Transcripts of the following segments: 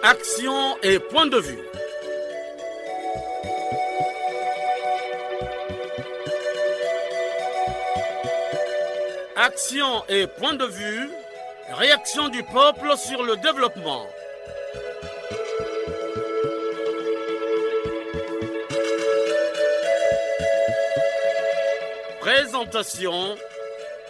Action et point de vue. Action et point de vue, réaction du peuple sur le développement. Présentation,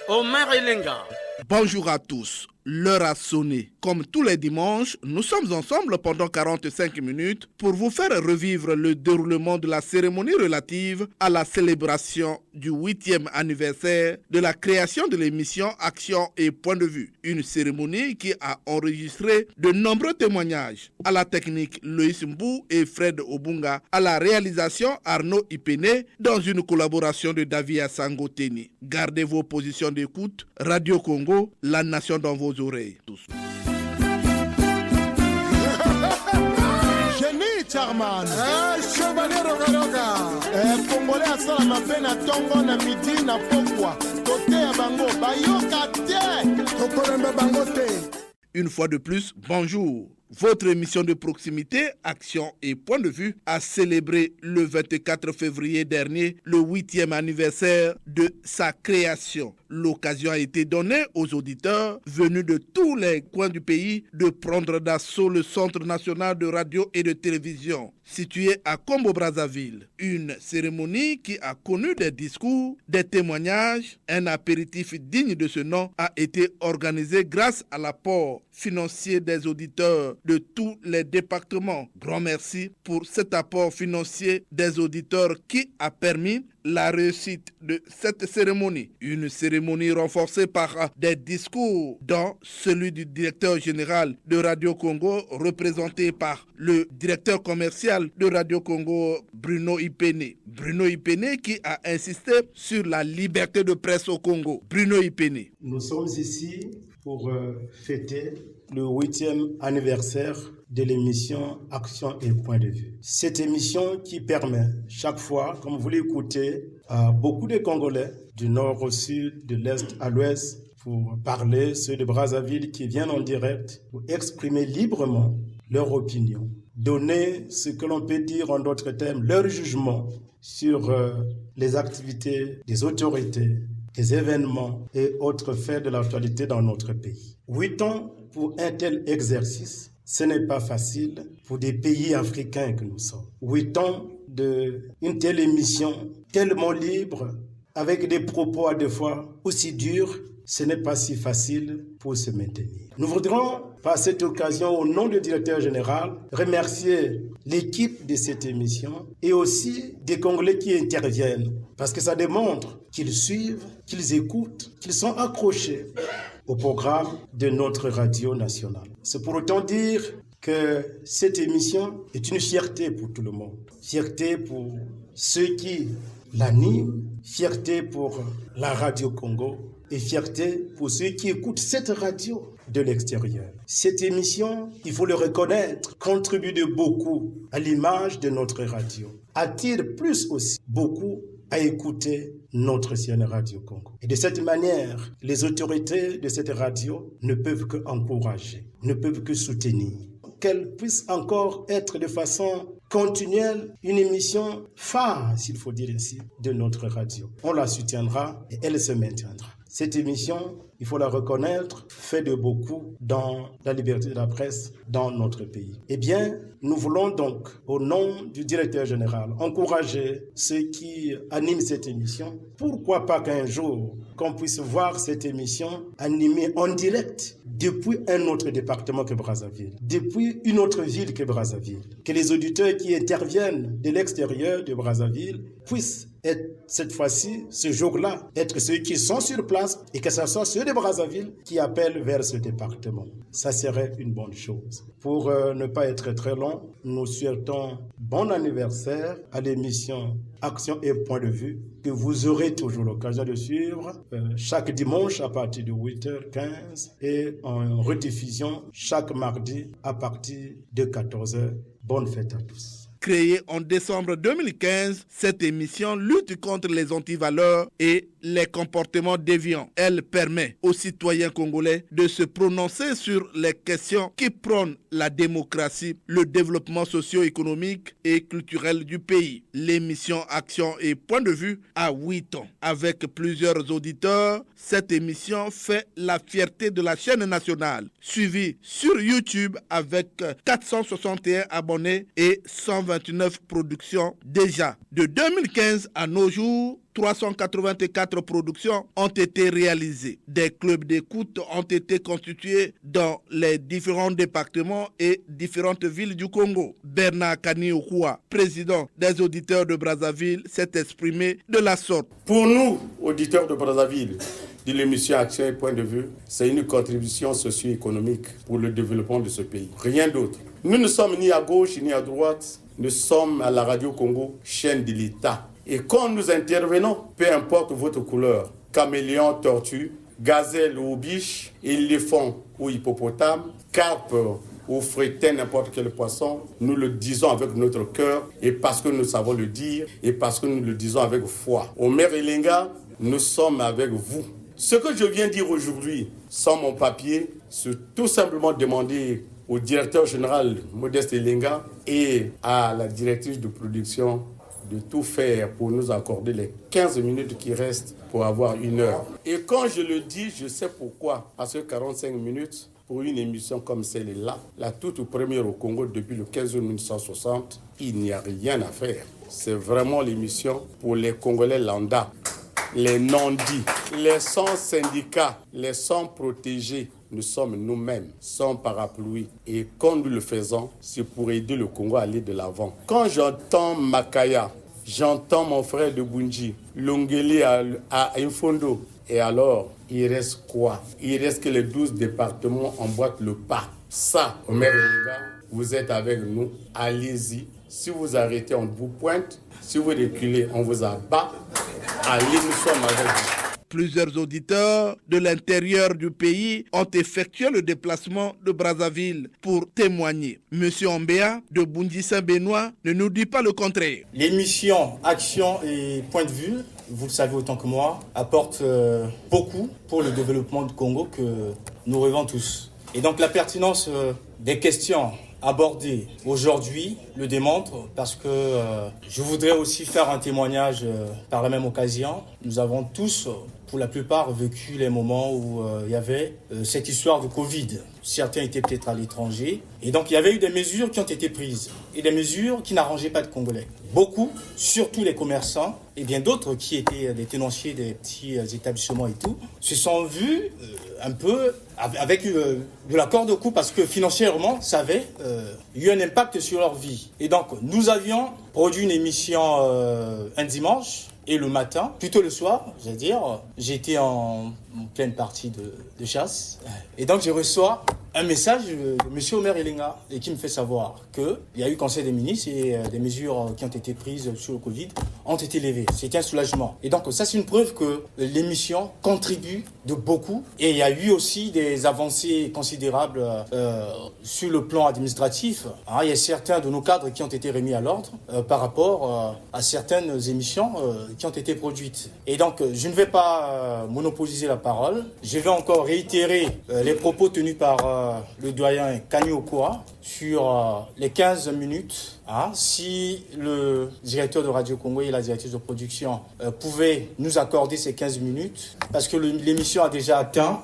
Omer Elenga. Bonjour à tous. L'heure a sonné. Comme tous les dimanches, nous sommes ensemble pendant 45 minutes pour vous faire revivre le déroulement de la cérémonie relative à la célébration du 8e anniversaire de la création de l'émission Action et Point de Vue. Une cérémonie qui a enregistré de nombreux témoignages. À la technique, Loïs Mbou et Fred Obunga. À la réalisation, Arnaud Ipene, dans une collaboration de David Assangoteni. Gardez vos positions d'écoute. Radio Congo, la nation dans vos oreilles. Tous. Génie Charman. Chevalier Rogaroga. Congolais asala mabe na tongo na midi na pokwa. Tote ya bango bayoka te. Tokolemba bango te. Une fois de plus, bonjour. Votre émission de proximité, Action et Point de Vue, a célébré le 24 février dernier le 8e anniversaire de sa création. L'occasion a été donnée aux auditeurs venus de tous les coins du pays de prendre d'assaut le Centre national de radio et de télévision, situé à Congo-Brazzaville. Une cérémonie qui a connu des discours, des témoignages. Un apéritif digne de ce nom a été organisé grâce à l'apport financier des auditeurs de tous les départements. Grand merci pour cet apport financier des auditeurs qui a permis la réussite de cette cérémonie. Une cérémonie renforcée par des discours, dont celui du directeur général de Radio Congo, représenté par le directeur commercial de Radio Congo, Bruno Ipene. Bruno Ipene qui a insisté sur la liberté de presse au Congo. Bruno Ipene. Nous sommes ici pour fêter le 8e anniversaire de l'émission Action et Point de Vue. Cette émission qui permet chaque fois, comme vous l'écoutez, à beaucoup de Congolais du nord au sud, de l'est à l'ouest, pour parler, ceux de Brazzaville qui viennent en direct, pour exprimer librement leur opinion, donner ce que l'on peut dire en d'autres termes, leur jugement sur les activités des autorités, des événements et autres faits de l'actualité dans notre pays. 8 ans pour un tel exercice, ce n'est pas facile pour des pays africains que nous sommes. 8 ans d'une telle émission, tellement libre, avec des propos à deux fois aussi durs, ce n'est pas si facile pour se maintenir. Nous voudrons, par cette occasion, au nom du directeur général, remercier l'équipe de cette émission et aussi des Congolais qui interviennent, parce que ça démontre qu'ils suivent, qu'ils écoutent, qu'ils sont accrochés au programme de notre radio nationale. C'est pour autant dire que cette émission est une fierté pour tout le monde. Fierté pour ceux qui l'animent, fierté pour la radio Congo et fierté pour ceux qui écoutent cette radio de l'extérieur. Cette émission, il faut le reconnaître, contribue de beaucoup à l'image de notre radio. Attire plus aussi beaucoup à écouter notre ancienne radio Congo. Et de cette manière, les autorités de cette radio ne peuvent qu'encourager, ne peuvent que soutenir. Qu'elle puisse encore être de façon continuelle une émission phare, s'il faut dire ainsi, de notre radio. On la soutiendra et elle se maintiendra. Cette émission, il faut la reconnaître, fait de beaucoup dans la liberté de la presse dans notre pays. Eh bien, nous voulons donc, au nom du directeur général, encourager ceux qui animent cette émission. Pourquoi pas qu'un jour, qu'on puisse voir cette émission animée en direct depuis un autre département que Brazzaville, depuis une autre ville que Brazzaville. Que les auditeurs qui interviennent de l'extérieur de Brazzaville puissent être, cette fois-ci, ce jour-là, être ceux qui sont sur place et que ce soit ceux de Brazzaville qui appellent vers ce département. Ça serait une bonne chose. Pour ne pas être très long, nous souhaitons bon anniversaire à l'émission Action et Point de Vue que vous aurez toujours l'occasion de suivre chaque dimanche à partir de 8h15 et en rediffusion chaque mardi à partir de 14h. Bonne fête à tous. Créée en décembre 2015, cette émission lutte contre les antivaleurs et les comportements déviants. Elle permet aux citoyens congolais de se prononcer sur les questions qui prônent la démocratie, le développement socio-économique et culturel du pays. L'émission Action et Point de Vue a 8 ans. Avec plusieurs auditeurs, cette émission fait la fierté de la chaîne nationale. Suivie sur YouTube avec 461 abonnés et 129 productions déjà. De 2015 à nos jours, 384 productions ont été réalisées. Des clubs d'écoute ont été constitués dans les différents départements et différentes villes du Congo. Bernard Kaniokua, président des auditeurs de Brazzaville, s'est exprimé de la sorte. Pour nous, auditeurs de Brazzaville, de l'émission Action et Point de Vue, c'est une contribution socio-économique pour le développement de ce pays. Rien d'autre. Nous ne sommes ni à gauche ni à droite. Nous sommes à la Radio Congo, chaîne de l'État. Et quand nous intervenons, peu importe votre couleur, caméléon, tortue, gazelle ou biche, éléphant ou hippopotame, carpe ou frétin, n'importe quel poisson, nous le disons avec notre cœur et parce que nous savons le dire et parce que nous le disons avec foi. Omer Elenga, nous sommes avec vous. Ce que je viens dire aujourd'hui, sans mon papier, c'est tout simplement demander au directeur général Modeste Elenga et à la directrice de production de tout faire pour nous accorder les 15 minutes qui restent pour avoir 1 heure. Et quand je le dis, je sais pourquoi. Parce que 45 minutes pour une émission comme celle-là, la toute première au Congo depuis le 15 août 1960, il n'y a rien à faire. C'est vraiment l'émission pour les Congolais lambda, les non-dits, les sans syndicats, les sans protégés. Nous sommes nous-mêmes, sans parapluie. Et quand nous le faisons, c'est pour aider le Congo à aller de l'avant. Quand j'entends Makaya, j'entends mon frère de Bunji, Longeli à Infondo. Et alors, il reste quoi? Il reste que les 12 départements emboîtent le pas. Ça, Omer Elenga, vous êtes avec nous, allez-y. Si vous arrêtez, on vous pointe. Si vous reculez, on vous abat. Allez, nous sommes avec vous. Plusieurs auditeurs de l'intérieur du pays ont effectué le déplacement de Brazzaville pour témoigner. Monsieur Ombea de Bundji-Saint-Benoît ne nous dit pas le contraire. L'émission Action et Point de Vue, vous le savez autant que moi, apporte beaucoup pour le développement du Congo que nous rêvons tous. Et donc la pertinence des questions abordées aujourd'hui le démontre parce que je voudrais aussi faire un témoignage par la même occasion. Nous avons tous, pour la plupart, vécu les moments où il y avait cette histoire de Covid. Certains étaient peut-être à l'étranger. Et donc, il y avait eu des mesures qui ont été prises. Et des mesures qui n'arrangeaient pas de Congolais. Beaucoup, surtout les commerçants, et bien d'autres qui étaient des tenanciers des petits établissements et tout, se sont vus un peu avec de la corde au cou parce que financièrement, ça avait eu un impact sur leur vie. Et donc, nous avions produit une émission un dimanche. Et le matin, plutôt le soir, j'étais en pleine partie de chasse. Et donc, je reçois un message de M. Omer Elenga et qui me fait savoir qu'il y a eu conseil des ministres et des mesures qui ont été prises sur le Covid ont été levées. C'était un soulagement. Et donc, ça, c'est une preuve que l'émission contribue de beaucoup. Et il y a eu aussi des avancées considérables sur le plan administratif. Il y a certains de nos cadres qui ont été remis à l'ordre par rapport à certaines émissions qui ont été produites. Et donc, je ne vais pas monopoliser la parole. Je vais encore réitérer les propos tenus par le doyen Kaniokua sur les 15 minutes. Si le directeur de Radio Congo et la directrice de production pouvaient nous accorder ces 15 minutes, parce que l'émission a déjà atteint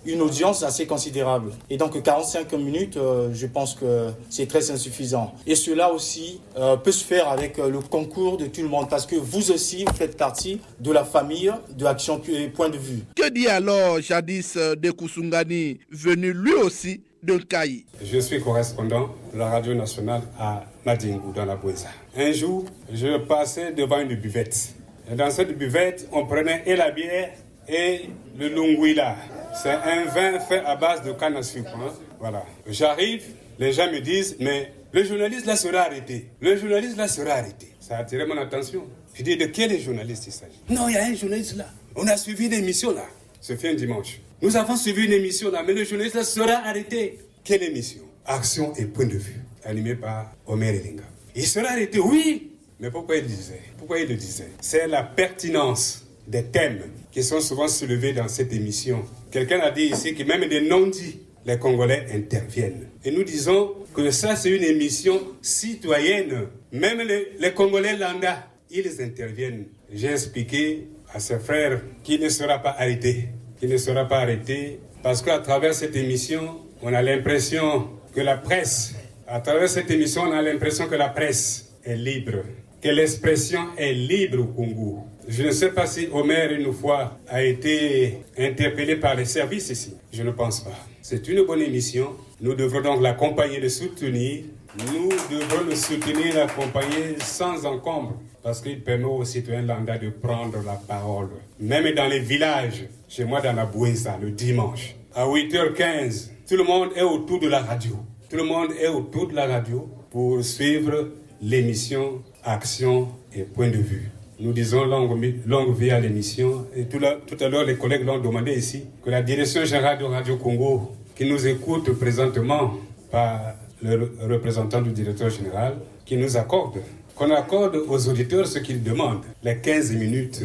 une audience assez considérable. Et donc 45 minutes, je pense que c'est très insuffisant. Et cela aussi peut se faire avec le concours de tout le monde, parce que vous aussi, vous faites partie de la famille de Action et Point de Vue. Que dit alors jadis Dekusungani, venu lui aussi de Kayi? Je suis correspondant de la radio nationale à Madingu, dans la Boueza. Un jour, je passais devant une buvette. Et dans cette buvette, on prenait et la bière et le lunguila. C'est un vin fait à base de canne à sucre. Voilà. J'arrive, les gens me disent, mais le journaliste là sera arrêté. Le journaliste là sera arrêté. Ça a attiré mon attention. Je dis, de quel journaliste il s'agit? Non, il y a un journaliste là. On a suivi l'émission là. Ce fait un dimanche. Nous avons suivi une émission là, mais le journaliste là sera arrêté. Quelle émission? Action et Point de Vue, animée par Omer Elenga. Il serait arrêté, oui. Mais pourquoi il le disait? C'est la pertinence des thèmes qui sont souvent soulevés dans cette émission. Quelqu'un a dit ici que même des non-dits, les Congolais interviennent. Et nous disons que ça, c'est une émission citoyenne. Même les Congolais lambda, ils interviennent. J'ai expliqué à ses frères qu'il ne sera pas arrêté. Qu'il ne sera pas arrêté parce qu'à travers cette émission, on a l'impression que la presse, est libre, que l'expression est libre au Congo. Je ne sais pas si Omer, une fois, a été interpellé par les services ici. Je ne pense pas. C'est une bonne émission. Nous devrons donc l'accompagner, le soutenir. Nous devons le soutenir, l'accompagner sans encombre, parce qu'il permet aux citoyens lambda de prendre la parole. Même dans les villages, chez moi dans la Bouenza, le dimanche, à 8h15, tout le monde est autour de la radio. Tout le monde est autour de la radio pour suivre l'émission Action et Point de Vue. Nous disons longue vie à l'émission. Et tout à l'heure, les collègues l'ont demandé ici, que la direction générale de Radio Congo, qui nous écoute présentement par le représentant du directeur général, qu'on accorde aux auditeurs ce qu'ils demandent. Les 15 minutes.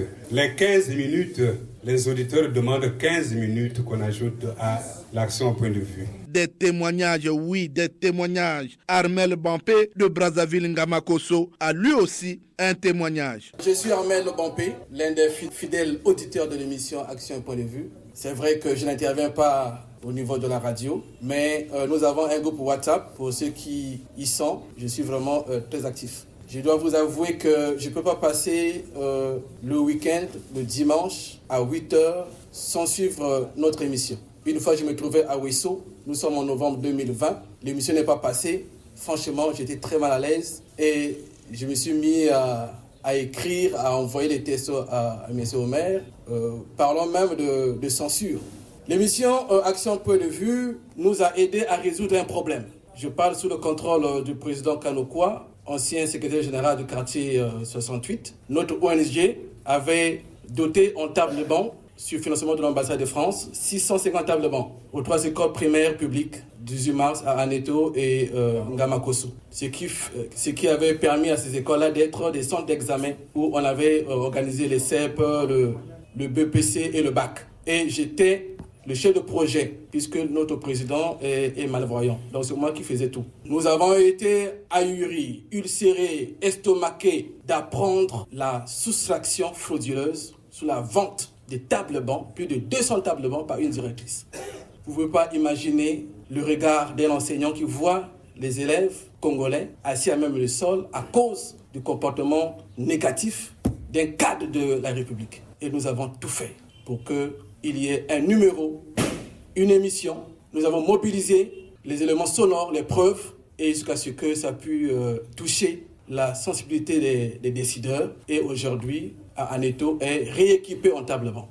Les auditeurs demandent 15 minutes qu'on ajoute à l'action au point de vue. Des témoignages, oui, des témoignages. Armel Bampé de Brazzaville Ngamakosso a lui aussi un témoignage. Je suis Armel Bampé, l'un des fidèles auditeurs de l'émission Action et Point de Vue. C'est vrai que je n'interviens pas au niveau de la radio, mais nous avons un groupe WhatsApp pour ceux qui y sont. Je suis vraiment très actif. Je dois vous avouer que je ne peux pas passer le week-end, le dimanche, à 8h, sans suivre notre émission. Une fois, je me trouvais à Ouesso. Nous sommes en novembre 2020. L'émission n'est pas passée. Franchement, j'étais très mal à l'aise. Et je me suis mis à écrire, à envoyer les textos à M. Omer. Parlons même de censure. L'émission Action Point de Vue nous a aidé à résoudre un problème. Je parle sous le contrôle du président Kanokwa, ancien secrétaire général du quartier 68. Notre ONG avait doté en table-banc, sur financement de l'ambassade de France, 650 tables-bancs aux 3 écoles primaires publiques du 18 mars à Aneto et Ngamakosso. Ce qui avait permis à ces écoles-là d'être des centres d'examen où on avait organisé les CEP, le BPC et le bac. Et j'étais le chef de projet, puisque notre président est malvoyant. Donc c'est moi qui faisais tout. Nous avons été ahuris, ulcérés, estomaqués d'apprendre la soustraction frauduleuse sous la vente des tables-bancs, plus de 200 tables-bancs par une directrice. Vous ne pouvez pas imaginer le regard d'un enseignant qui voit les élèves congolais assis à même le sol à cause du comportement négatif d'un cadre de la République. Et nous avons tout fait pour qu'il y ait un numéro, une émission. Nous avons mobilisé les éléments sonores, les preuves, et jusqu'à ce que ça pu toucher la sensibilité des décideurs. Et aujourd'hui, Aneto est rééquipé en table-banc.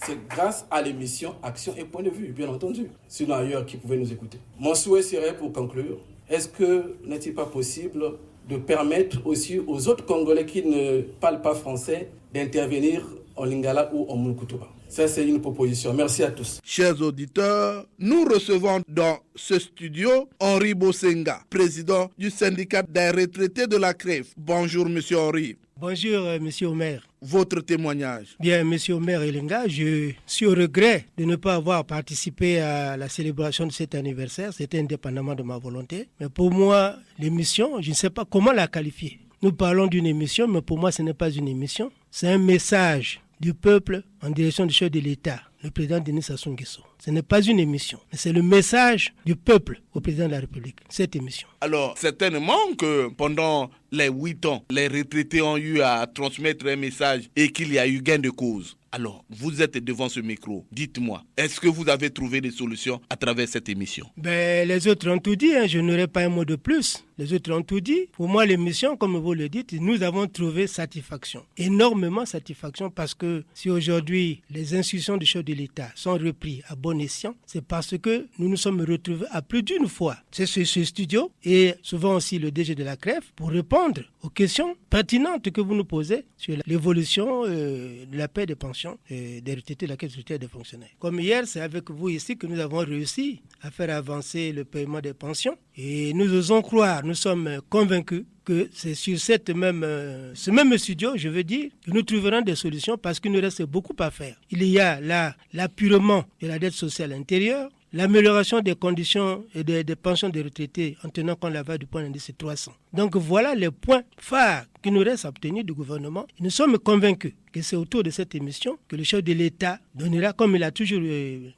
C'est grâce à l'émission Action et Point de Vue, bien entendu. Sinon ailleurs qui pouvaient nous écouter. Mon souhait serait, pour conclure, est-ce que n'est-il pas possible de permettre aussi aux autres Congolais qui ne parlent pas français d'intervenir en Lingala ou en Mulukutuba? Ça, c'est une proposition. Merci à tous. Chers auditeurs, nous recevons dans ce studio Henri Bosenga, président du syndicat des retraités de la CREF. Bonjour, monsieur Henri. Bonjour, monsieur Omer. Votre témoignage. Bien, monsieur Omer Elenga, je suis au regret de ne pas avoir participé à la célébration de cet anniversaire. C'était indépendamment de ma volonté. Mais pour moi, l'émission, je ne sais pas comment la qualifier. Nous parlons d'une émission, mais pour moi, ce n'est pas une émission. C'est un message du peuple en direction du chef de l'État, le président Denis Sassou Nguesso. Ce n'est pas une émission, mais c'est le message du peuple au président de la République, cette émission. Alors, certainement que pendant les 8 ans, les retraités ont eu à transmettre un message et qu'il y a eu gain de cause. Alors, vous êtes devant ce micro. Dites-moi, est-ce que vous avez trouvé des solutions à travers cette émission? Les autres ont tout dit, je n'aurai pas un mot de plus. Les autres ont tout dit. Pour moi, l'émission, comme vous le dites, nous avons trouvé satisfaction. Énormément satisfaction parce que si aujourd'hui, les institutions du chef de l'État sont reprises à bon escient, c'est parce que nous nous sommes retrouvés à plus d'une fois. C'est ce studio et souvent aussi le DG de la CREF pour répondre aux questions pertinentes que vous nous posez sur l'évolution de la paie des pensions des retraités de la Caisse des fonctionnaires. Comme hier, c'est avec vous ici que nous avons réussi à faire avancer le paiement des pensions. Et nous osons croire, nous sommes convaincus que c'est sur ce même studio, je veux dire, que nous trouverons des solutions parce qu'il nous reste beaucoup à faire. Il y a là l'appurement de la dette sociale intérieure, l'amélioration des conditions et des pensions des retraités en tenant compte de la valeur du point d'indice 300. Donc voilà les points phares qu'il nous reste à obtenir du gouvernement. Et nous sommes convaincus que c'est autour de cette émission que le chef de l'État donnera, comme il a toujours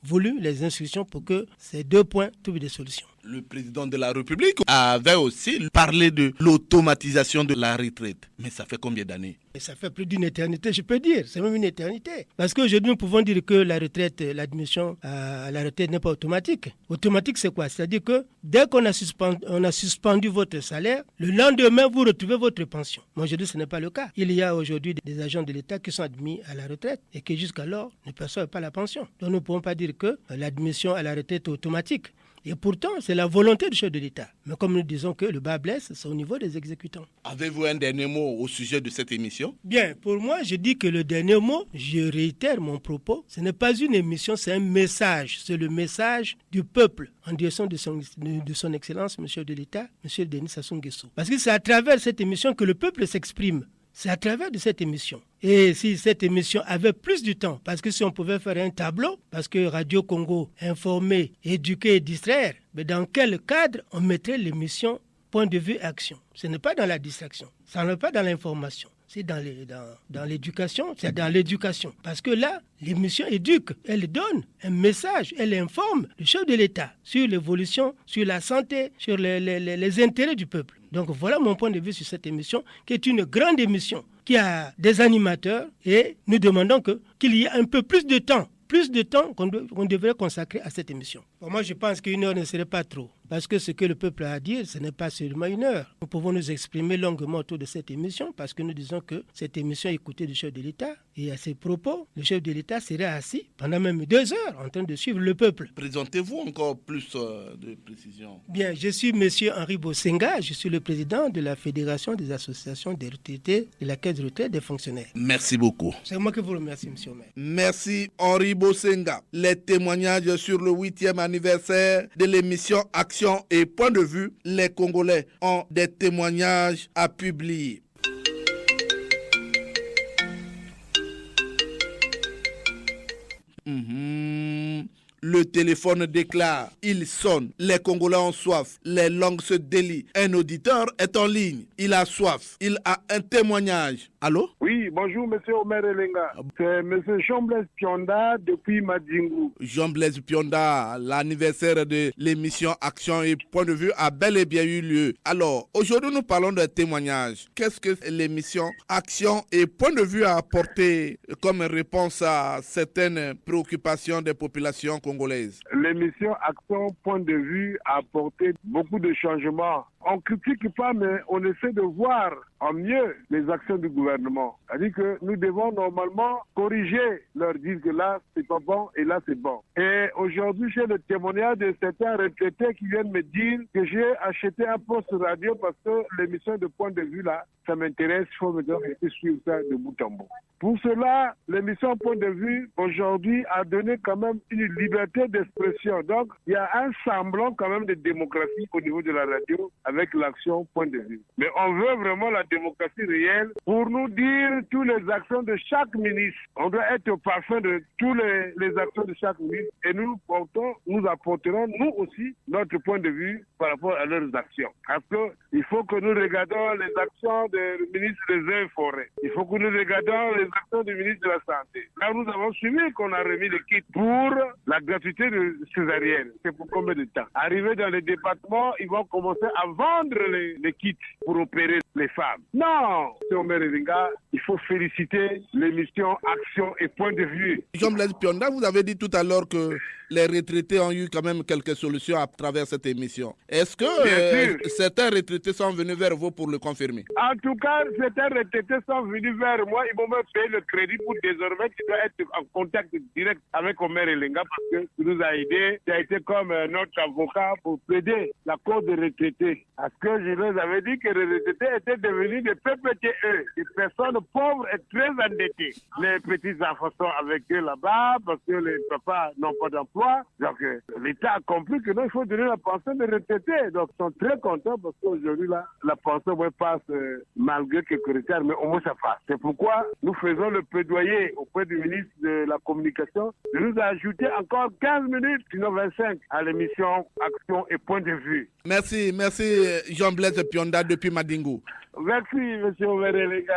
voulu, les instructions pour que ces 2 points trouvent des solutions. Le président de la République avait aussi parlé de l'automatisation de la retraite. Mais ça fait combien d'années? Et ça fait plus d'une éternité, je peux dire. C'est même une éternité. Parce qu'aujourd'hui, nous pouvons dire que la retraite, l'admission à la retraite n'est pas automatique. Automatique, c'est quoi? C'est-à-dire que dès qu'on a suspendu votre salaire, le lendemain, vous retrouvez votre pension. Mais aujourd'hui, ce n'est pas le cas. Il y a aujourd'hui des agents de l'État qui sont admis à la retraite et qui jusqu'alors ne perçoivent pas la pension. Donc nous ne pouvons pas dire que l'admission à la retraite est automatique. Et pourtant, c'est la volonté du chef de l'État. Mais comme nous disons que le bas blesse, c'est au niveau des exécutants. Avez-vous un dernier mot au sujet de cette émission? Bien, pour moi, je dis que le dernier mot, je réitère mon propos, ce n'est pas une émission, c'est un message. C'est le message du peuple en direction de son Excellence, M. chef de l'État, M. Denis Sassou Nguesso. Parce que c'est à travers cette émission que le peuple s'exprime. C'est à travers de cette émission. Et si cette émission avait plus de temps, parce que si on pouvait faire un tableau, parce que Radio Congo, informer, éduquer et distraire, mais dans quel cadre on mettrait l'émission Point de vue action? Ce n'est pas dans la distraction, ça n'est pas dans l'information. C'est dans l'éducation, c'est dans l'éducation. Parce que là, l'émission éduque, elle donne un message, elle informe le chef de l'État sur l'évolution, sur la santé, sur les intérêts du peuple. Donc voilà mon point de vue sur cette émission, qui est une grande émission, qui a des animateurs et nous demandons qu'il y ait un peu plus de temps qu'on devrait consacrer à cette émission. Pour moi, je pense qu'une heure ne serait pas trop. Parce que ce que le peuple a à dire, ce n'est pas seulement une heure. Nous pouvons nous exprimer longuement autour de cette émission parce que nous disons que cette émission est écoutée du chef de l'État. Et à ces propos, le chef de l'État serait assis pendant même 2 heures en train de suivre le peuple. Présentez-vous encore plus de précision. Bien, je suis M. Henri Bosenga. Je suis le président de la Fédération des associations des retraités de la Caisse de retraite des fonctionnaires. Merci beaucoup. C'est moi qui vous remercie, M. le maire. Merci Henri Bosenga. Les témoignages sur le 8e anniversaire de l'émission Action et Point de vue, les Congolais ont des témoignages à publier. Le téléphone déclare, il sonne, les Congolais ont soif, les langues se délient. Un auditeur est en ligne, il a soif, il a un témoignage. Allô? Oui, bonjour monsieur Omer Elenga. C'est monsieur Jean-Blaise Pionda depuis Madingu. Jean-Blaise Pionda, l'anniversaire de l'émission Action et Point de vue a bel et bien eu lieu. Alors, aujourd'hui nous parlons de témoignages. Qu'est-ce que l'émission Action et Point de vue a apporté comme réponse à certaines préoccupations des populations congolaises? L'émission Action Point de vue a apporté beaucoup de changements. On ne critique pas, mais on essaie de voir en mieux les actions du gouvernement. C'est-à-dire que nous devons normalement corriger, leur dire que là, c'est pas bon et là, c'est bon. Et aujourd'hui, j'ai le témoignage de certains retraités qui viennent me dire que j'ai acheté un poste radio parce que l'émission de Point de vue, là, ça m'intéresse, il faut me dire que je suivre ça de bout en bout. Pour cela, l'émission Point de vue, aujourd'hui, a donné quand même une liberté d'expression. Donc, il y a un semblant quand même de démocratie au niveau de la radio avec l'action Point de vue. Mais on veut vraiment la démocratie réelle pour nous dire toutes les actions de chaque ministre. On doit être au parfum de toutes les actions de chaque ministre et nous apporterons nous aussi notre point de vue par rapport à leurs actions. Parce qu'il faut que nous regardons les actions du ministre des Eaux et Forêts. Il faut que nous regardons les actions du ministre de la Santé. Là, nous avons suivi qu'on a remis les kits pour la gratuité de césarienne. C'est pour combien de temps? Arrivé dans les départements, ils vont commencer à vendre les kits pour opérer les femmes. Non, M. Omer Elenga, il faut féliciter l'émission Action et Point de vue. Jean-Blaise Pionda, vous avez dit tout à l'heure que les retraités ont eu quand même quelques solutions à travers cette émission. Est-ce que certains retraités sont venus vers vous pour le confirmer? En tout cas, certains retraités sont venus vers moi. Ils m'ont même payé le crédit pour désormais qu'ils doivent être en contact direct avec Omer Elenga parce qu'il nous a aidés. Il a été comme notre avocat pour plaider la cause des retraités. Parce que je leur avais dit que les retraités étaient devenus des PPTE, des personnes pauvres et très endettées. Les petits-enfants sont avec eux là-bas parce que les papas n'ont pas d'emploi. Donc, l'État a compris que non, il faut donner la pension des retraités. Donc, ils sont très contents parce qu'aujourd'hui, là, la pension passe malgré quelques retards, mais au moins ça passe. C'est pourquoi nous faisons le plaidoyer auprès du ministre de la Communication de nous ajouter encore 15 minutes, sinon 25, à l'émission Action et Point de Vue. Merci Jean-Blaise Pionda depuis Madingu. Merci, M. Omer Elenga.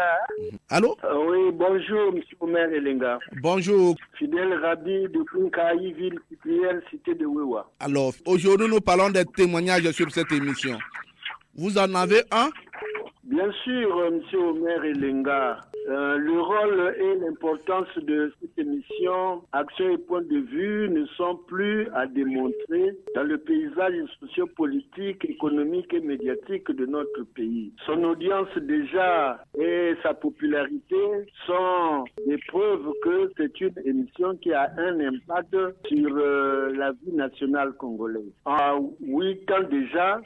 Allô? Oui, bonjour, M. Omer Elenga. Bonjour. Fidèle Rabi de Punkaï, ville cyprienne, cité de Wewa. Alors, aujourd'hui, nous parlons des témoignages sur cette émission. Vous en avez un? Bien sûr, M. Omer Elenga. Le rôle et l'importance de cette émission, Action et Point de Vue, ne sont plus à démontrer dans le paysage sociopolitique, économique et médiatique de notre pays. Son audience déjà et sa popularité sont des preuves que c'est une émission qui a un impact sur la vie nationale congolaise. En 8 ans déjà,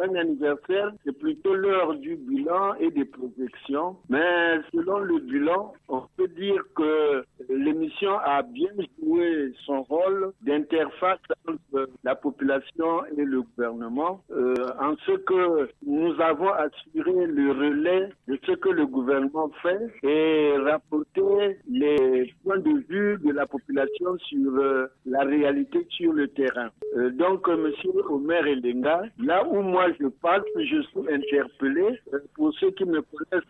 un anniversaire, c'est plutôt l'heure du bilan et des projections, mais selon le bilan, on peut dire que l'émission a bien joué son rôle d'interface entre la population et le gouvernement, en ce que nous avons assuré le relais de ce que le gouvernement fait et rapporté les points de vue de la population sur la réalité sur le terrain. Donc, M. Omer Elenga, là où moi je passe, je suis interpellé. Pour ceux qui me connaissent,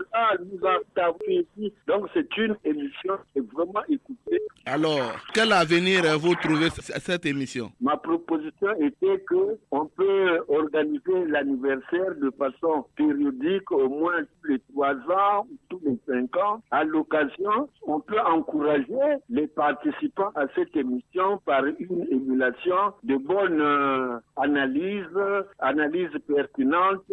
nous avons ici. Donc, c'est une émission qui est vraiment écoutée. Alors, quel avenir vous trouvez cette émission? Ma proposition était qu'on peut organiser l'anniversaire de façon périodique, au moins tous les 3 ans ou tous les 5 ans. À l'occasion, on peut encourager les participants à cette émission par une émulation de bonnes analyses pertinentes,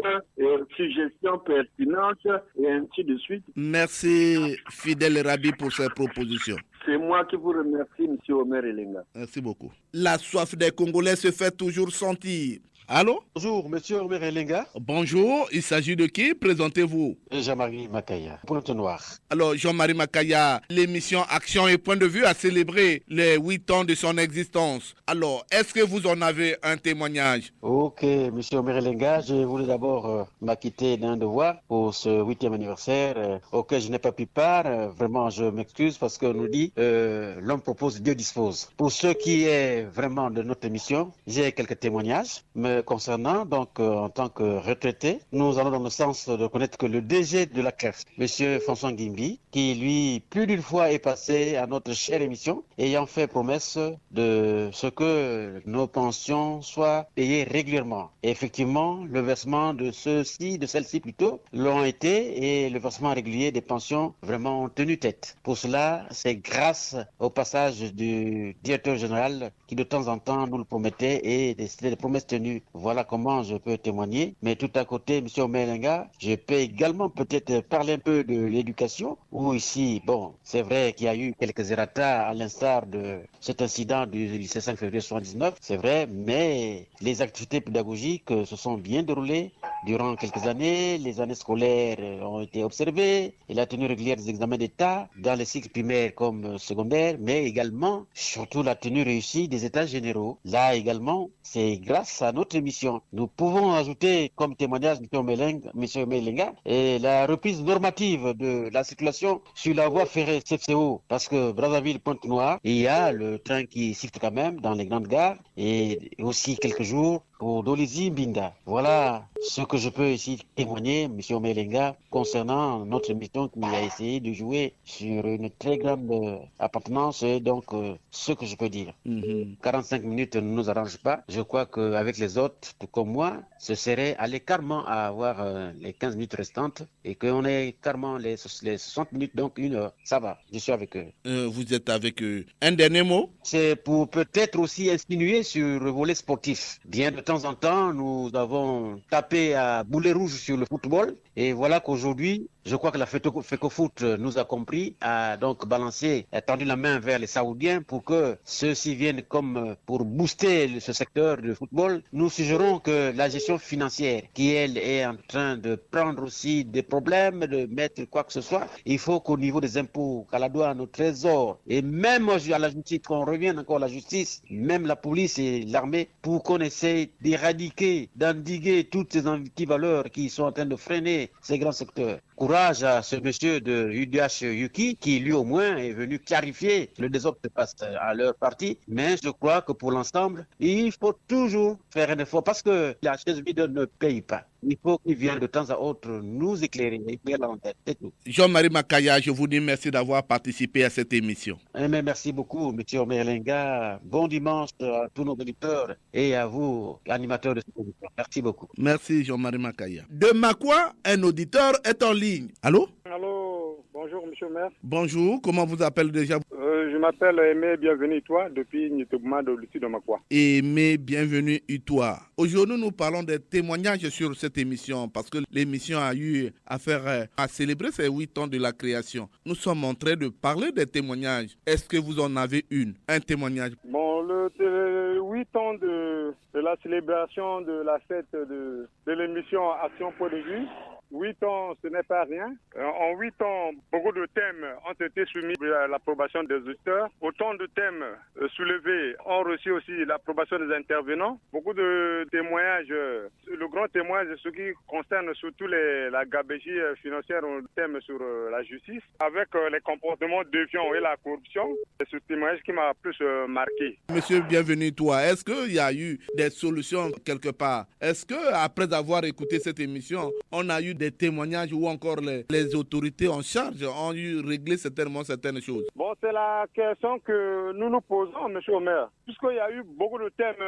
suggestions pertinentes et ainsi de suite. Merci Fidèle Rabi pour ces propositions. C'est moi qui vous remercie, M. Omer Elenga. Merci beaucoup. La soif des Congolais se fait toujours sentir. Allô? Bonjour, monsieur Omer Elenga. Bonjour, il s'agit de qui? Présentez-vous. Jean-Marie Makaya, Pointe-Noire. Alors, Jean-Marie Makaya, l'émission Action et Point de Vue a célébré les 8 ans de son existence. Alors, est-ce que vous en avez un témoignage? Ok, monsieur Omer Elenga, je voulais d'abord m'acquitter d'un devoir pour ce 8e anniversaire auquel je n'ai pas pris part. Vraiment, je m'excuse parce qu'on nous dit l'homme propose, Dieu dispose. Pour ce qui est vraiment de notre émission, j'ai quelques témoignages. Mais concernant, donc, en tant que retraité, nous allons dans le sens de reconnaître que le DG de la CREF, M. François Guimbi, qui lui, plus d'une fois est passé à notre chère émission, ayant fait promesse de ce que nos pensions soient payées régulièrement. Et effectivement, le versement de celle-ci plutôt, l'ont été, et le versement régulier des pensions vraiment ont tenu tête. Pour cela, c'est grâce au passage du directeur général qui de temps en temps nous le promettait et c'était des promesses tenues. Voilà comment je peux témoigner. Mais tout à côté, M. Omer Elenga, je peux également peut-être parler un peu de l'éducation, où ici, bon, c'est vrai qu'il y a eu quelques errata à l'instar de cet incident du lycée 5 février 1979, c'est vrai, mais les activités pédagogiques se sont bien déroulées durant quelques années. Les années scolaires ont été observées et la tenue régulière des examens d'État dans les cycles primaires comme secondaires, mais également, surtout la tenue réussie des États généraux. Là également, c'est grâce à notre émission. Nous pouvons ajouter comme témoignage, M. Melenga, et la reprise normative de la circulation sur la voie ferrée CFCO, parce que Brazzaville-Pointe-Noire, il y a le train qui siffle quand même dans les grandes gares, et aussi quelques jours pour Dolizi Mbinda. Voilà ce que je peux ici témoigner, M. Omelenga, concernant notre mission qui a essayé de jouer sur une très grande appartenance et donc ce que je peux dire. 45 minutes ne nous arrange pas. Je crois qu'avec les autres, tout comme moi, ce serait aller carrément à avoir les 15 minutes restantes et qu'on ait carrément les 60 minutes, donc 1 heure. Ça va, je suis avec eux. Vous êtes avec eux. Un dernier mot? C'est pour peut-être aussi insinuer sur le volet sportif. Bien de temps en temps, nous avons tapé à boulet rouge sur le football et voilà qu'aujourd'hui, je crois que la FECOFOOT nous a compris, a donc balancé, a tendu la main vers les Saoudiens pour que ceux-ci viennent comme pour booster ce secteur de football. Nous suggérons que la gestion financière, qui elle est en train de prendre aussi des problèmes, de mettre quoi que ce soit, il faut qu'au niveau des impôts, qu'à la douane, au trésor, et même à la justice, qu'on revienne encore à la justice, même la police et l'armée, pour qu'on essaye d'éradiquer, d'endiguer toutes ces antivaleurs qui sont en train de freiner ces grands secteurs. Courage à ce monsieur de UDH Yuki qui lui au moins est venu clarifier le désordre qui se passe à leur parti. Mais je crois que pour l'ensemble, il faut toujours faire un effort parce que la chaise vide ne paye pas. Il faut qu'il vienne de temps à autre nous éclairer, éclairer la tête, c'est tout. Jean-Marie Makaya, je vous dis merci d'avoir participé à cette émission. Mais merci beaucoup, M. Omelenga. Bon dimanche à tous nos auditeurs et à vous, animateurs de cette émission. Merci beaucoup. Merci, Jean-Marie Makaya. De Makwa, un auditeur est en ligne. Allô? Allô, bonjour, monsieur le maire. Bonjour, comment vous appelez déjà? Je m'appelle Aimé Bienvenu Utois depuis Nitoguma de Lucie de Makwa. Aimé Bienvenu Utois. Aujourd'hui, nous parlons des témoignages sur cette émission parce que l'émission a eu affaire à célébrer ces 8 ans de la création. Nous sommes en train de parler des témoignages. Est-ce que vous en avez un témoignage? Bon, le 8 ans de la célébration de la fête de l'émission Action Point de Vue. 8 ans, ce n'est pas rien. En 8 ans, beaucoup de thèmes ont été soumis à l'approbation des auditeurs. Autant de thèmes soulevés ont reçu aussi l'approbation des intervenants. Beaucoup de témoignages. Le grand témoignage, ce qui concerne surtout la gabegie financière, un thème sur la justice, avec les comportements déviants et la corruption. C'est ce témoignage qui m'a plus marqué. Monsieur Bienvenu, toi, est-ce qu'il y a eu des solutions quelque part? Est-ce qu'après avoir écouté cette émission, on a eu des témoignages ou encore les autorités en charge ont eu réglé certaines choses? Bon, c'est la question que nous nous posons, monsieur le maire. Puisqu'il y a eu beaucoup de thèmes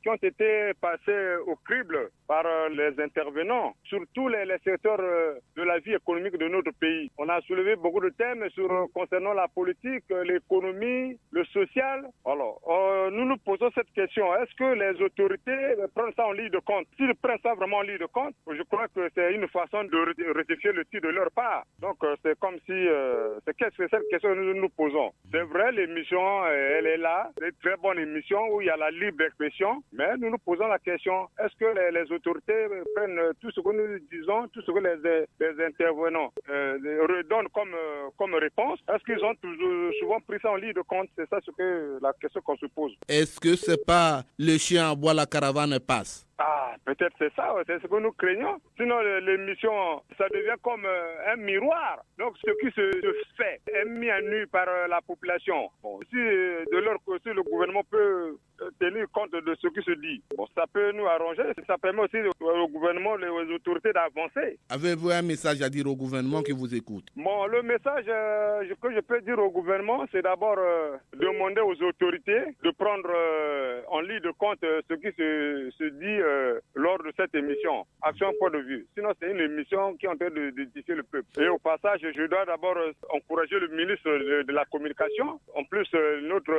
qui ont été passés au crible par les intervenants, sur tous les secteurs de la vie économique de notre pays. On a soulevé beaucoup de thèmes concernant la politique, l'économie, le social. Alors, nous nous posons cette question. Est-ce que les autorités prennent ça en ligne de compte? S'ils prennent ça vraiment en ligne de compte, je crois que c'est une façon de rectifier le tir de leur part. Donc, c'est comme si... c'est cette question que nous nous posons. C'est vrai, l'émission, elle est là. C'est une très bonne émission où il y a la libre expression. Mais nous nous posons la question, est-ce que les autorités prennent tout ce que nous disons, tout ce que les intervenants redonnent comme réponse? Est-ce qu'ils ont souvent pris ça en ligne de compte? C'est ça la question qu'on se pose. Est-ce que c'est pas le chien à bois, la caravane passe? Ah, peut-être c'est ça, c'est ce que nous craignons. Sinon, l'émission, ça devient comme un miroir. Donc, ce qui se fait est mis à nu par la population. Bon, si de leur côté, le gouvernement peut tenir compte de ce qui se dit, bon, ça peut nous arranger. Ça permet aussi au gouvernement, aux autorités d'avancer. Avez-vous un message à dire au gouvernement qui vous écoute? Bon, le message que je peux dire au gouvernement, c'est d'abord demander aux autorités de prendre en ligne de compte ce qui se dit lors de cette émission, Action Point de Vue. Sinon, c'est une émission qui est en train d'édifier le peuple. Et au passage, je dois d'abord encourager le ministre de la Communication, en plus notre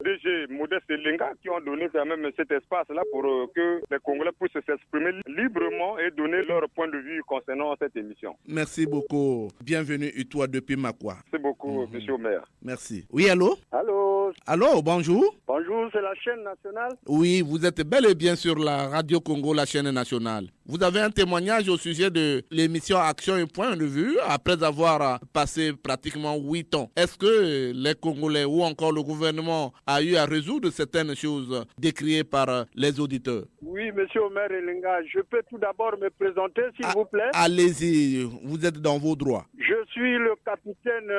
DG Modeste Lenga, qui ont donné quand même cet espace-là pour que les Congolais puissent s'exprimer librement et donner leur point de vue concernant cette émission. Merci beaucoup. Bienvenue Utois depuis Makwa. Merci beaucoup, monsieur le maire. Merci. Oui, allô? Allô? Allô, bonjour. Bonjour, c'est la chaîne nationale? Oui, vous êtes bel et bien sur la Radio Congo, la chaîne nationale. Vous avez un témoignage au sujet de l'émission Action et Point de Vue après avoir passé pratiquement 8 ans. Est-ce que les Congolais ou encore le gouvernement a eu à résoudre certaines choses décriées par les auditeurs? Oui, monsieur Omer Elenga, je peux tout d'abord me présenter, s'il vous plaît? Allez-y, vous êtes dans vos droits. Je suis le capitaine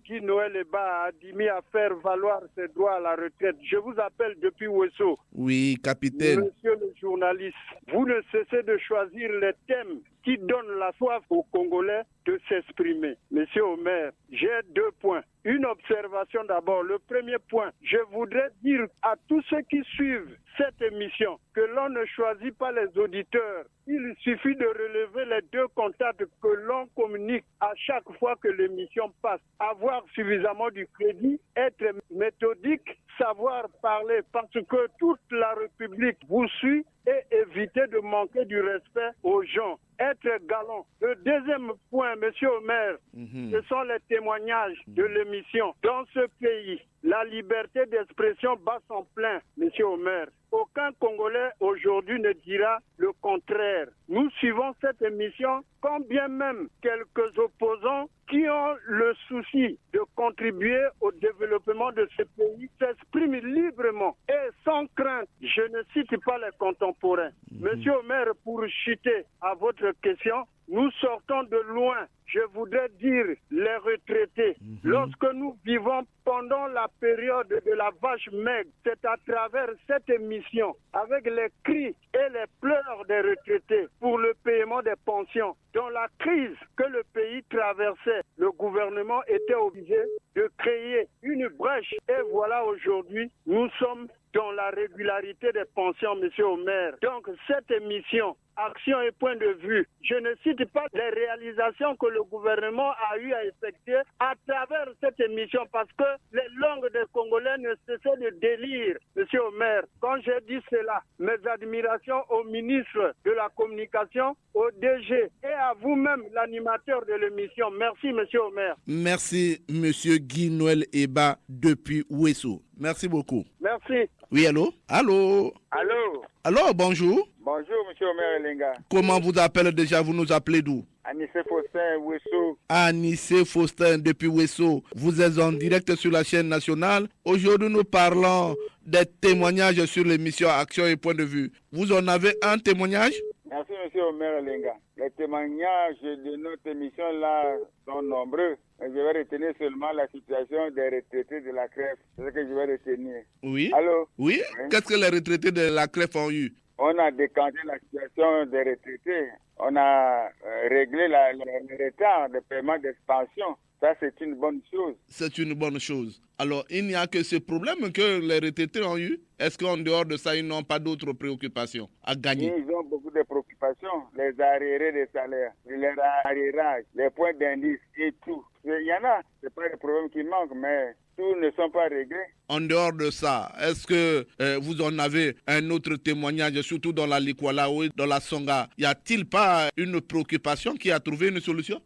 Guy Noël Eba, admis à faire valoir ses droits à la retraite. Je vous appelle depuis Ouesso. Oui, capitaine. Monsieur le journaliste. journalistes, vous ne cessez de choisir les thèmes qui donnent la soif aux Congolais de s'exprimer. Monsieur Omer, j'ai 2 points. Une observation d'abord. Le premier point, je voudrais dire à tous ceux qui suivent cette émission que l'on ne choisit pas les auditeurs. Il suffit de relever les 2 contacts que l'on communique à chaque fois que l'émission passe. Avoir suffisamment du crédit, être méthodique, savoir parler parce que toute la République vous suit et éviter de manquer du respect aux gens. Être galant. Le deuxième point, Monsieur Omer, ce sont les témoignages de l'émission. Dans ce pays, la liberté d'expression bat son plein, Monsieur Omer. Aucun Congolais aujourd'hui ne dira le contraire. Nous suivons cette émission, quand bien même quelques opposants qui ont le souci de contribuer au développement de ce pays s'expriment librement et sans crainte. Je ne cite pas les contemporains. Monsieur Omer, pour chuter à votre question, nous sortons de loin. Je voudrais dire les retraités. Lorsque nous vivons pendant la période de la vache maigre, c'est à travers cette émission, avec les cris et les pleurs des retraités pour le paiement des pensions, dans la crise que le pays traversait, le gouvernement était obligé de créer une brèche. Et voilà aujourd'hui, nous sommes dans la régularité des pensions, Monsieur Omer. Donc cette émission, Action et point de vue, je ne cite pas les réalisations que le gouvernement a eu à effectuer à travers cette émission parce que les langues des Congolais ne cessaient de délire, Monsieur Omer. Quand j'ai dit cela, mes admirations au ministre de la Communication, au DG et à vous-même, l'animateur de l'émission. Merci, Monsieur Omer. Merci, Monsieur Guy Noël Eba depuis Ouesso. Merci beaucoup. Merci. Oui, allô? Allô? Allô? Allô, bonjour. Bonjour, Monsieur Omer Elenga. Comment vous appelez déjà? Vous nous appelez d'où? Anissé Faustin, Ouesso. Anissé Faustin depuis Ouesso. Vous êtes en direct sur la chaîne nationale. Aujourd'hui, nous parlons des témoignages sur l'émission Action et point de vue. Vous en avez un témoignage? Merci, Monsieur Omer Elenga. Les témoignages de notre émission-là sont nombreux. Je vais retenir seulement la situation des retraités de la CREF. C'est ce que je vais retenir. Oui. Allô? Oui. Qu'est-ce que les retraités de la CREF ont eu? On a décanté la situation des retraités. On a réglé le retard de paiement d'expansion. Ça, c'est une bonne chose. C'est une bonne chose. Alors, il n'y a que ce problème que les retraités ont eu. Est-ce qu'en dehors de ça, ils n'ont pas d'autres préoccupations à gagner? Ils ont beaucoup de préoccupations. Les arriérés des salaires, les arriérages, les points d'indice et tout. Il y en a. Ce n'est pas des problèmes qui manquent, mais tous ne sont pas réglés. En dehors de ça, est-ce que vous en avez un autre témoignage, surtout dans la Likwala ou dans la Songa? Y a-t-il pas une préoccupation qui a trouvé une solution?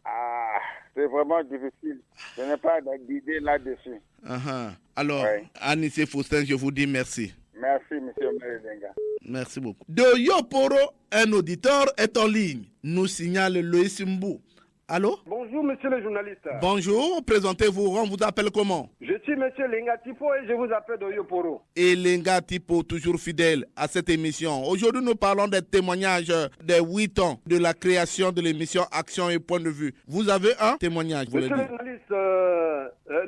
C'est vraiment difficile. Je n'ai pas d'idée là-dessus. Alors, oui. Anissé Faustin, je vous dis merci. Merci, Monsieur Meredenga. Merci beaucoup. De Yoporo, un auditeur est en ligne. Nous signale Loïs Mbou. Allô? Bonjour, monsieur le journaliste. Bonjour, présentez-vous. On vous appelle comment? Je suis monsieur Lenga Tipo et je vous appelle de Yoporo. Et Lenga Tipo, toujours fidèle à cette émission. Aujourd'hui, nous parlons des témoignages des 8 ans de la création de l'émission Action et point de vue. Vous avez un témoignage? Monsieur le journaliste,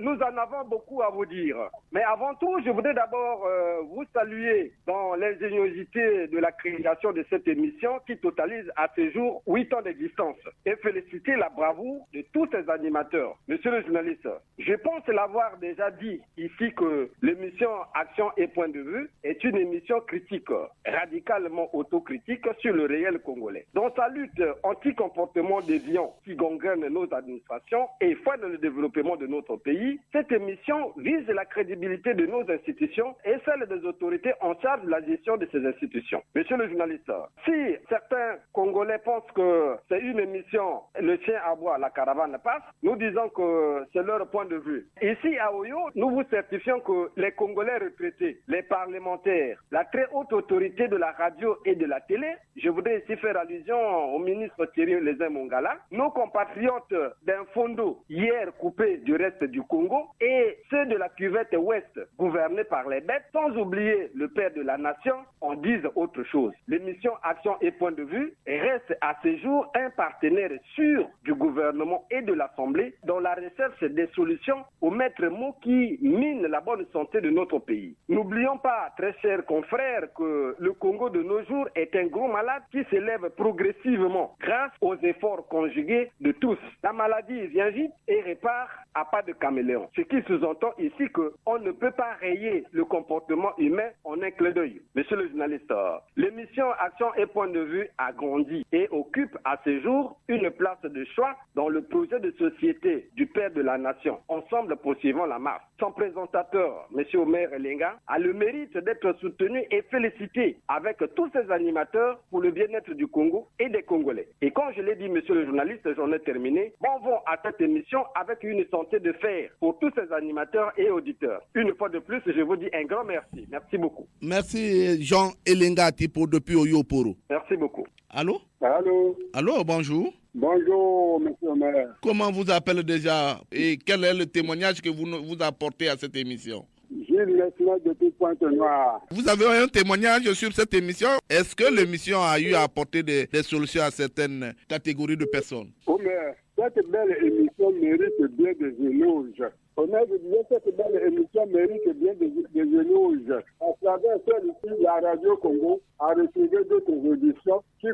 nous en avons beaucoup à vous dire. Mais avant tout, je voudrais d'abord vous saluer dans l'ingéniosité de la création de cette émission qui totalise à ce jour 8 ans d'existence. Et féliciter la bravoure de tous ces animateurs. Monsieur le journaliste, je pense l'avoir déjà dit ici que l'émission Action et point de vue est une émission critique, radicalement autocritique sur le réel congolais. Dans sa lutte anti-comportement déviant qui gangrène nos administrations et freine le développement de notre pays, cette émission vise la crédibilité de nos institutions et celle des autorités en charge de la gestion de ces institutions. Monsieur le journaliste, si certains Congolais pensent que c'est une émission, le chien à bois, la caravane passe, nous disons que c'est leur point de vue. Ici à Oyo, nous vous certifions que les Congolais retraités, les parlementaires, la très haute autorité de la radio et de la télé, je voudrais ici faire allusion au ministre Thierry Lézin Mongala, nos compatriotes d'un fondo hier coupé du reste du Congo et ceux de la cuvette ouest gouvernés par les bêtes, sans oublier le père de la nation, en disent autre chose. L'émission Action et Point de Vue reste à ce jour un partenaire sûr du gouvernement et de l'Assemblée dans la recherche des solutions aux maîtres mots qui minent la bonne santé de notre pays. N'oublions pas, très chers confrères, que le Congo de nos jours est un gros malade qui s'élève progressivement grâce aux efforts conjugués de tous. La maladie vient vite et repart à pas de caméléon. Ce qui sous-entend ici qu'on ne peut pas rayer le comportement humain en un clin d'œil. Monsieur le journaliste, l'émission Action et Point de Vue a grandi et occupe à ce jour une place de choix dans le projet de société du père de la nation. Ensemble, poursuivons la marche. Son présentateur, M. Omer Elenga, a le mérite d'être soutenu et félicité avec tous ses animateurs pour le bien-être du Congo et des Congolais. Et quand je l'ai dit, monsieur le journaliste, j'en ai terminé. Bon à cette émission avec une santé de fer pour tous ces animateurs et auditeurs. Une fois de plus, je vous dis un grand merci. Merci beaucoup. Merci Jean Elenga Tipo depuis Oyoporo. Merci beaucoup. Allô? Allô? Allô, bonjour. Bonjour, monsieur le maire. Comment vous appelez déjà et quel est le témoignage que vous apportez à cette émission? Gilles Mesmer depuis Pointe-Noire. Vous avez un témoignage sur cette émission. Est-ce que l'émission a eu à apporter des solutions à certaines catégories de personnes? Oh, mais cette belle émission mérite bien des éloges. Honnête, cette belle émission mérite bien des éloges. À travers celle-ci, la Radio Congo a reçu d'autres auditions qui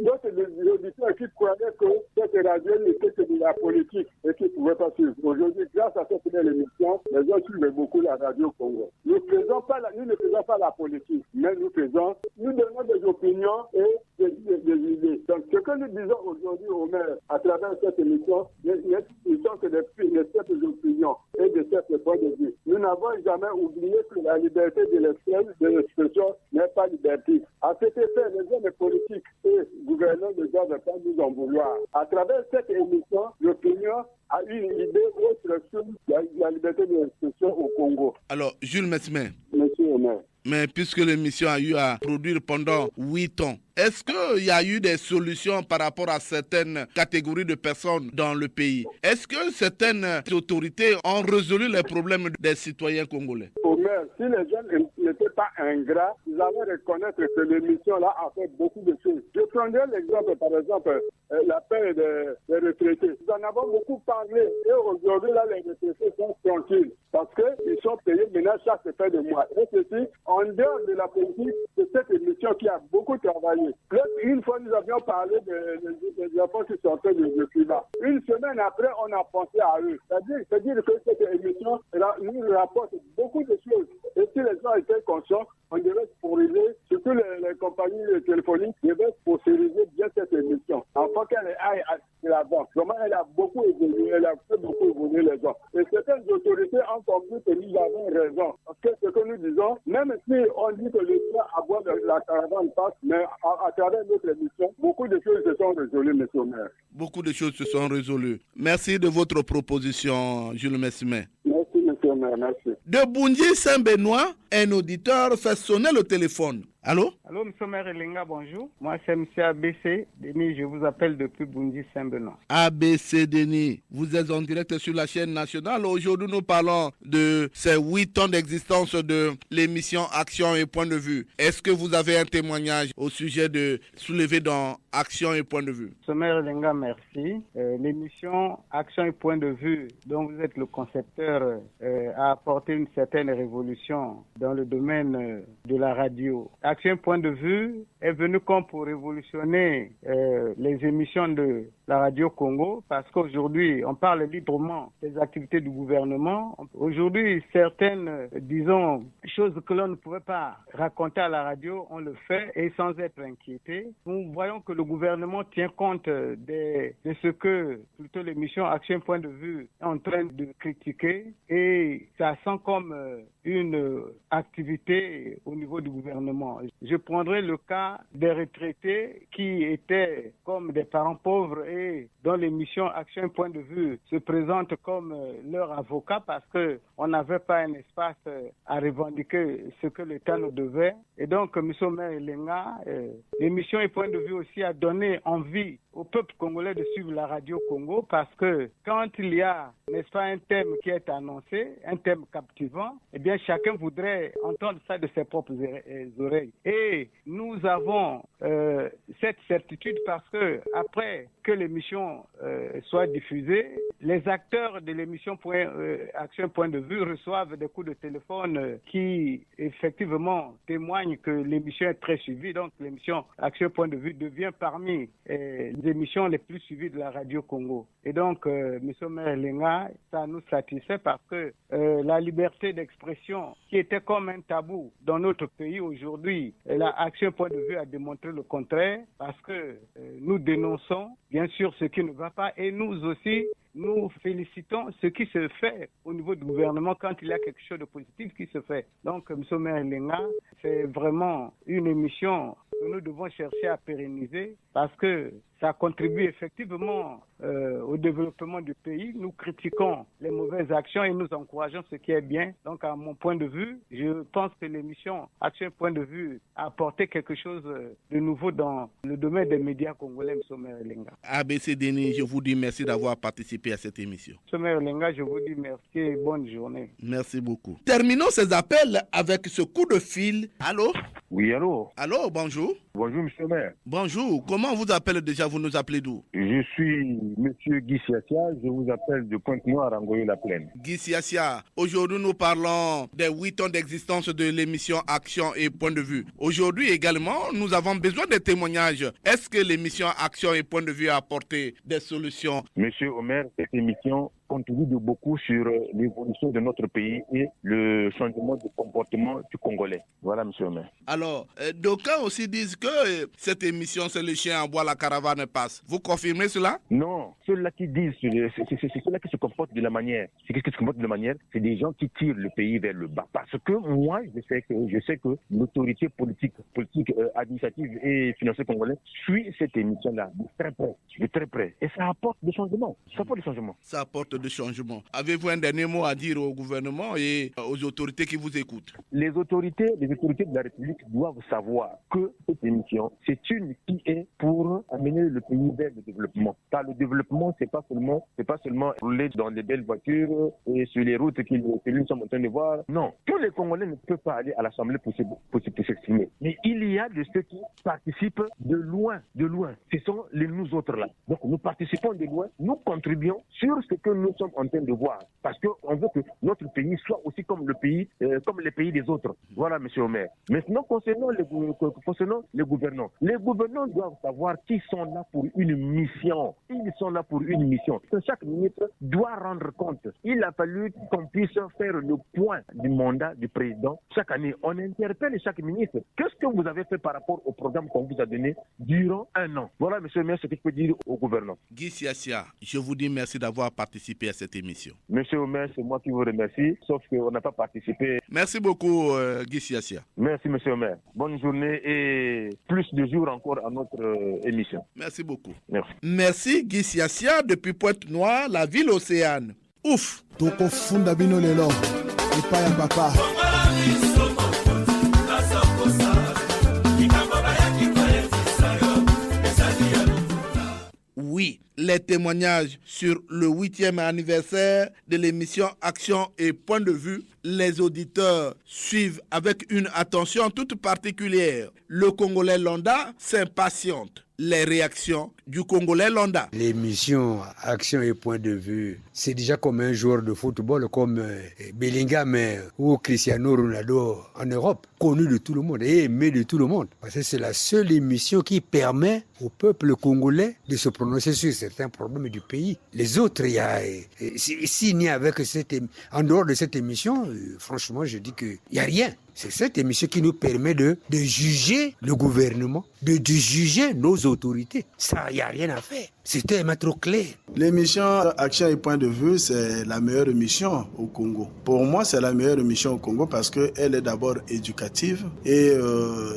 croyaient que cette radio n'était que de la politique et qui ne pouvaient pas suivre. Aujourd'hui, grâce à cette belle émission, les gens suivent beaucoup la Radio Congo. Nous ne faisons pas la politique, mais nous donnons des opinions et des idées. Donc, ce que nous disons aujourd'hui au maire, à travers cette émission, ils sont que des simples opinions et des simples points de vue. Nous n'avons jamais oublié que la liberté de l'expression n'est pas libertique. À cet effet, les hommes politiques et gouvernants ne doivent pas nous en vouloir. À travers cette émission, l'opinion a une idée autre sur la liberté de l'expression au Congo. Alors, Jules Mesmer. Monsieur le maire. Mais puisque l'émission a eu à produire pendant 8 ans, est-ce qu'il y a eu des solutions par rapport à certaines catégories de personnes dans le pays? Est-ce que certaines autorités ont résolu les problèmes des citoyens congolais? Au maire, si les jeunes n'étaient pas ingrats, ils allaient reconnaître que l'émission-là a fait beaucoup de choses. Je prendrai l'exemple, par exemple, la paix des retraités. Nous en avons beaucoup parlé et aujourd'hui, là, les retraités sont tranquilles parce qu'ils sont payés maintenant chaque fin de mois. Et ceci, en dehors de la politique, c'est cette émission qui a beaucoup travaillé. Une fois, nous avions parlé des enfants qui sortaient du climat. Une semaine après, on a pensé à eux. C'est-à-dire que cette émission nous rapporte beaucoup de choses. Et si les gens étaient conscients, on devait sponsoriser, surtout les compagnies téléphoniques, devaient sponsoriser bien cette émission. Afin qu'elle aille de l'avant. Vraiment, elle a beaucoup évolué, elle a fait beaucoup évoluer les gens. Et certaines autorités ont compris que nous avons raison. Parce que ce que nous disons, même si on dit que le train à boire de la caravane passe, mais à travers notre émission, beaucoup de choses se sont résolues, monsieur le maire. Beaucoup de choses se sont résolues. Merci de votre proposition, Jules Mesmer. Merci, monsieur le maire, merci. De Bunji Saint-Benoît, un auditeur fait sonner le téléphone. Allô? Allô, monsieur Omer Elenga, bonjour. Moi, c'est monsieur ABC Denis, je vous appelle depuis Bunji Saint-Benoît. ABC Denis, vous êtes en direct sur la chaîne nationale. Aujourd'hui, nous parlons de ces 8 ans d'existence de l'émission Action et Point de Vue. Est-ce que vous avez un témoignage au sujet de soulever dans Action et Point de Vue? Monsieur Omer Elenga, merci. L'émission Action et Point de Vue, dont vous êtes le concepteur, a apporté une certaine révolution dans le domaine de la radio. Action Point de Vue est venu comme pour révolutionner les émissions de la radio Congo parce qu'aujourd'hui, on parle librement des activités du gouvernement. Aujourd'hui, certaines, disons, choses que l'on ne pouvait pas raconter à la radio, on le fait et sans être inquiété. Nous voyons que le gouvernement tient compte de ce que plutôt l'émission Action Point de Vue est en train de critiquer et ça sent comme une activité au niveau du gouvernement. Je prendrai le cas des retraités qui étaient comme des parents pauvres et dont l'émission Action et Point de Vue se présente comme leur avocat parce qu'on n'avait pas un espace à revendiquer ce que l'État nous devait. Et donc, M. Omer Elenga, l'émission et Point de Vue aussi a donné envie au peuple congolais de suivre la radio Congo parce que quand il y a, n'est-ce pas, un thème qui est annoncé, un thème captivant, eh bien chacun voudrait entendre ça de ses propres oreilles. Et nous avons cette certitude parce que après que l'émission soit diffusée, les acteurs de l'émission Action Point de Vue reçoivent des coups de téléphone qui effectivement témoignent que l'émission est très suivie. Donc l'émission Action Point de Vue devient parmi les émissions les plus suivies de la radio Congo. Et donc, M. Omer Elenga, ça nous satisfait parce que la liberté d'expression qui était comme un tabou dans notre pays aujourd'hui, la Action Point de Vue a démontré le contraire parce que nous dénonçons bien sûr ce qui ne va pas et nous aussi, nous félicitons ce qui se fait au niveau du gouvernement quand il y a quelque chose de positif qui se fait. Donc, M. Omer Elenga, c'est vraiment une émission que nous devons chercher à pérenniser parce que ça contribue effectivement au développement du pays. Nous critiquons les mauvaises actions et nous encourageons ce qui est bien. Donc, à mon point de vue, je pense que l'émission Action Point de Vue a apporté quelque chose de nouveau dans le domaine des médias congolais, M. Omer Elenga. ABCDNI, je vous dis merci d'avoir participé à cette émission. M. Omer Elenga, je vous dis merci et bonne journée. Merci beaucoup. Terminons ces appels avec ce coup de fil. Allô? Oui, allô? Allô, bonjour. Bonjour, monsieur le maire. Bonjour. Comment vous appelez déjà? Vous nous appelez d'où? Je suis monsieur Guy Siassia. Je vous appelle de Pointe-Noire, Angoyo-la-Plaine. Guy Siassia, aujourd'hui nous parlons des 8 ans d'existence de l'émission Action et Point de Vue. Aujourd'hui également, nous avons besoin de témoignages. Est-ce que l'émission Action et Point de Vue a apporté des solutions? Monsieur Omer, cette émission contribue de beaucoup sur l'évolution de notre pays et le changement de comportement du Congolais. Voilà, monsieur Omer. Alors, d'aucuns aussi disent que cette émission, c'est le chien en bois, la caravane passe. Vous confirmez cela? Non, ceux-là qui disent, c'est ceux-là qui se comportent de la manière. C'est qui se comportent de la manière, c'est des gens qui tirent le pays vers le bas. Parce que moi, je sais que l'autorité politique, administrative et financière congolaise suit cette émission-là de très près. Et ça apporte des changements. Ça apporte des changements. Avez-vous un dernier mot à dire au gouvernement et aux autorités qui vous écoutent? Les autorités de la République doivent savoir que cette émission, c'est une qui est pour amener le pays vers le développement. Car le développement, c'est pas seulement rouler dans les belles voitures et sur les routes que nous sommes en train de voir. Non, tous les Congolais ne peuvent pas aller à l'Assemblée pour s'exprimer. Mais il y a de ceux qui participent de loin. Ce sont nous autres là. Donc nous participons de loin, nous contribuons sur ce que nous sommes en train de voir. Parce qu'on veut que notre pays soit aussi comme les pays des autres. Voilà, monsieur Omer. Maintenant, concernant les gouvernants doivent savoir qu'ils sont là pour une mission. Chaque ministre doit rendre compte. Il a fallu qu'on puisse faire le point du mandat du président. Chaque année, on interpelle chaque ministre. Qu'est-ce que vous avez fait par rapport au programme qu'on vous a donné durant un an? Voilà, monsieur le maire, ce que je peux dire au gouvernement. Guy Siassia, je vous dis merci d'avoir participé à cette émission. Monsieur le maire, c'est moi qui vous remercie, sauf qu'on n'a pas participé. Merci beaucoup, Guy Siassia. Merci, monsieur le maire. Bonne journée et plus de jours encore à notre émission. Merci beaucoup. Merci, Guy Siassia, depuis Pointe-Noire, la ville océane. Ouf! Toko funda bino lelo, epa ya papa. Oui, les témoignages sur le 8e anniversaire de l'émission Action et Point de Vue, les auditeurs suivent avec une attention toute particulière. Le Congolais lambda s'impatiente. Les réactions du Congolais lambda. L'émission Action et Point de Vue, c'est déjà comme un joueur de football comme Bellingham ou Cristiano Ronaldo en Europe, connu de tout le monde et aimé de tout le monde. Parce que c'est la seule émission qui permet au peuple congolais de se prononcer sur certains problèmes du pays. Les autres, s'il n'y a en dehors de cette émission, franchement, je dis qu'il n'y a rien. C'est cette émission qui nous permet de juger le gouvernement, de juger nos autorités. Ça, il n'y a rien à faire. C'était un trop clair. L'émission Action et Point de Vue, c'est la meilleure émission au Congo. Pour moi, c'est la meilleure émission au Congo parce qu'elle est d'abord éducative et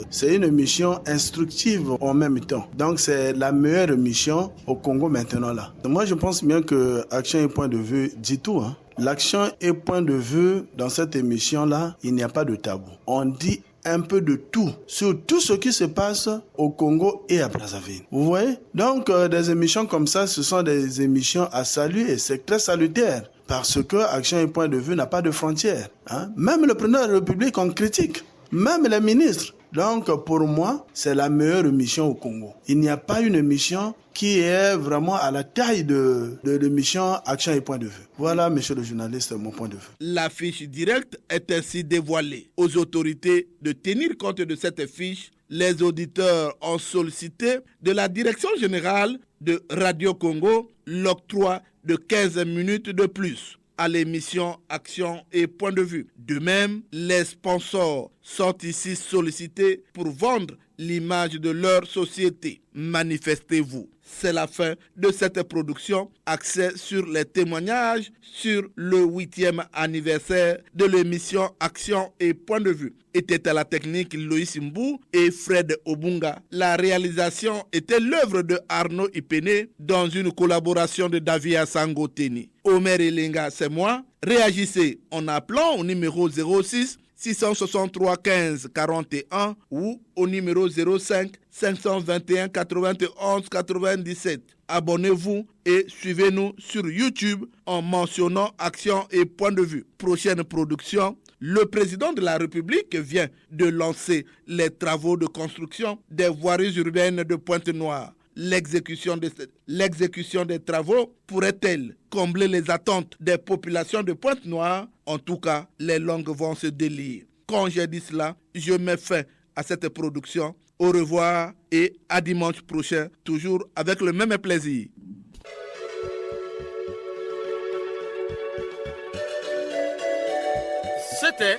c'est une émission instructive en même temps. Donc, c'est la meilleure émission au Congo maintenant là. Donc, moi, je pense bien que Action et Point de Vue dit tout, hein. L'action et point de vue dans cette émission-là, il n'y a pas de tabou. On dit un peu de tout, sur tout ce qui se passe au Congo et à Brazzaville. Vous voyez? Donc, des émissions comme ça, ce sont des émissions à saluer. C'est très salutaire parce que Action et Point de Vue n'a pas de frontières. Hein? Même le président de la République, on critique. Même les ministres. Donc, pour moi, c'est la meilleure émission au Congo. Il n'y a pas une émission qui est vraiment à la taille de l'émission Action et Point de Vue. Voilà, monsieur le journaliste, mon point de vue. La fiche directe est ainsi dévoilée. Aux autorités de tenir compte de cette fiche, les auditeurs ont sollicité de la Direction générale de Radio Congo l'octroi de 15 minutes de plus à l'émission Action et Point de Vue. De même, les sponsors sont ici sollicités pour vendre l'image de leur société. Manifestez-vous. C'est la fin de cette production axée sur les témoignages sur le 8e anniversaire de l'émission Action et Point de Vue. Était à la technique Loïs Mbou et Fred Obunga. La réalisation était l'œuvre de Arnaud Ipene dans une collaboration de David Asango Teni. Omer Elenga, c'est moi. Réagissez en appelant au numéro 06 663 15 41 ou au numéro 05 521 91 97. Abonnez-vous et suivez-nous sur YouTube en mentionnant Action et Point de Vue. Prochaine production, le président de la République vient de lancer les travaux de construction des voiries urbaines de Pointe-Noire. L'exécution des travaux pourrait-elle combler les attentes des populations de Pointe-Noire? En tout cas, les langues vont se délire. Quand j'ai dit cela, je mets fin à cette production. Au revoir et à dimanche prochain, toujours avec le même plaisir. C'était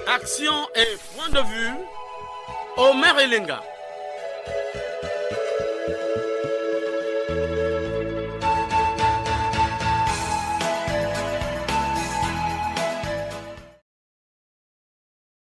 Action et Point de Vue, Omer Elenga.